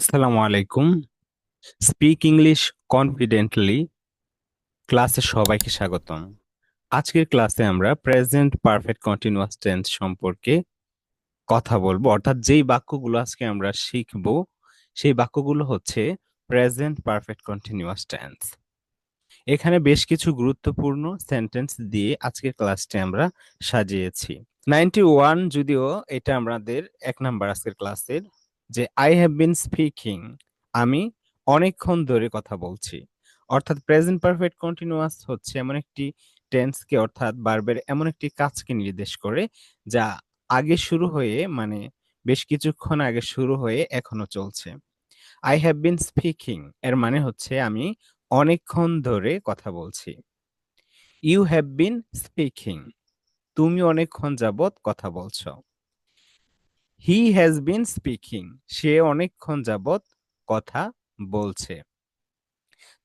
আসসালামু আলাইকুম। Speak English confidently ক্লাসে সবাইকে স্বাগতম। আজকের ক্লাসে আমরা প্রেজেন্ট পারফেক্ট কন্টিনিউয়াস টেন্স সম্পর্কে কথা বলবো, অর্থাৎ যেই বাক্যগুলো আজকে আমরা শিখব সেই বাক্যগুলো হচ্ছে প্রেজেন্ট পারফেক্ট কন্টিনিউয়াস টেন্স। এখানে বেশ কিছু গুরুত্বপূর্ণ সেন্টেন্স দিয়ে আজকের ক্লাসটি আমরা সাজিয়েছি। 91 যদিও এটা আমাদের 1 নাম্বার আজকের ক্লাসের, যে আই হ্যাভ বিন স্পিকিং, আমি অনেকক্ষণ ধরে কথা বলছি। অর্থাৎ প্রেজেন্ট পারফেক্ট কন্টিনিউয়াস হচ্ছে এমন একটি টেন্সকে, অর্থাৎ ভার্বের এমন একটি কাজকে নির্দেশ করে যা আগে শুরু হয়ে মানে বেশ কিছুক্ষণ আগে শুরু হয়ে এখনো চলছে। আই হ্যাভ বিন স্পিকিং এর মানে হচ্ছে আমি অনেকক্ষণ ধরে কথা বলছি। ইউ হ্যাভ বিন স্পিকিং, তুমি অনেকক্ষণ যাবত কথা বলছো। হি হ্যাজ বিন স্পিকিং, সে অনেকক্ষণ যাবত কথা বলছে।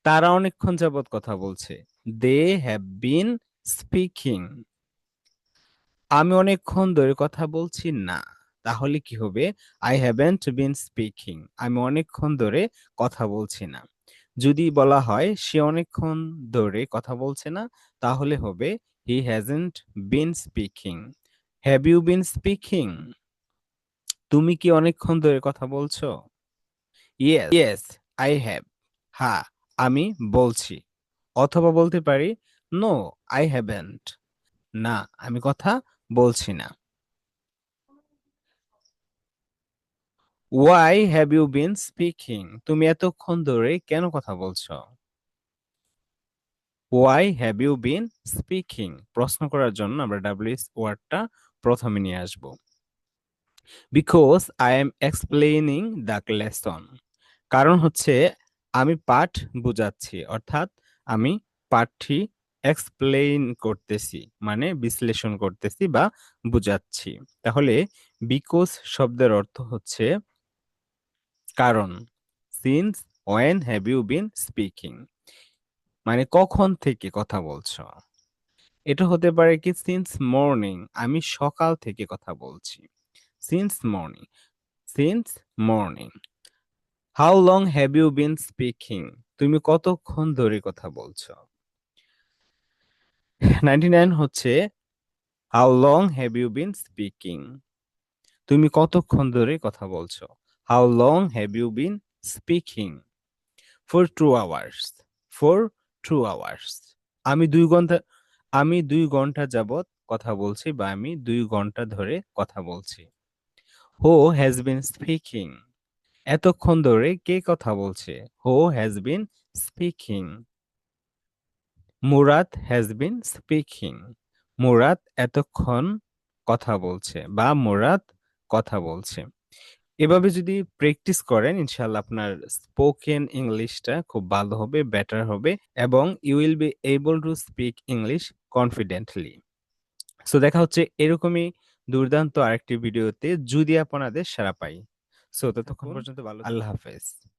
তারা অনেকক্ষণ যাবত কথা বলছে। They have been speaking. আমি অনেকক্ষণ ধরে কথা বলছি না, তাহলে কি হবে? আই হ্যাভেন্ট বিন স্পিকিং, আমি অনেকক্ষণ ধরে কথা বলছি না। যদি বলা হয় সে অনেকক্ষণ ধরে কথা বলছে না, তাহলে হবে he hasn't been speaking. Have you been speaking, তুমি কি অনেকক্ষণ ধরে কথা বলছো? ইয়েস ইয়েস আই হ্যাভ, হ্যাঁ আমি বলছি। অথবা বলতে পারি নো আই হ্যাভেন্ট, না আমি কথা বলছি না। Why have you been speaking, তুমি এতক্ষণ ধরে কেন কথা বলছো? Why have you been speaking, প্রশ্ন করার জন্য আমরা ডাব্লিউএস ওয়ার্ডটা প্রথমে নিয়ে আসব। Because I am explaining the lesson, কারণ হচ্ছে আমি পাঠ বুঝাচ্ছি, অর্থাৎ আমি পাঠটি এক্সপ্লেইন করতেছি মানে বিশ্লেষণ করতেছি বা বুঝাচ্ছি। তাহলে বিকজ শব্দের অর্থ হচ্ছে কারণ। Since when have you been speaking, মানে কখন থেকে কথা বলছো। এটা হতে পারে কি সিন্স মর্নিং, আমি সকাল থেকে কথা বলছি। Since morning, since morning. How long have you been speaking, তুমি কতক্ষণ ধরে কথা বলছো। 99 হচ্ছে how long have you been speaking, তুমি কতক্ষণ ধরে কথা বলছো। How long have you been speaking for 2 hours, for 2 hours, আমি 2 ঘন্টা, আমি 2 ঘন্টা যাবত কথা বলছি বা আমি 2 ঘন্টা ধরে কথা বলছি। হু হ্যাজ বিন স্পিকিং, এতক্ষণ ধরে কে কথা বলছে। Who has been speaking. Murad has been speaking, Murad এতক্ষণ কথা বলছে বা মুরাদ কথা বলছে। এভাবে যদি প্র্যাকটিস করেন ইনশাআল্লাহ আপনার স্পোকেন ইংলিশটা খুব ভালো হবে, বেটার হবে এবং you will be able to speak English confidently. So দেখা হচ্ছে এরকমই দুর্দান্ত আরেকটি ভিডিওতে, যদি আপনাদের সাড়া পাই। সো ততক্ষণ থাকুন। পর্যন্ত ভালো আল্লাহ থাকুন। হাফেজ।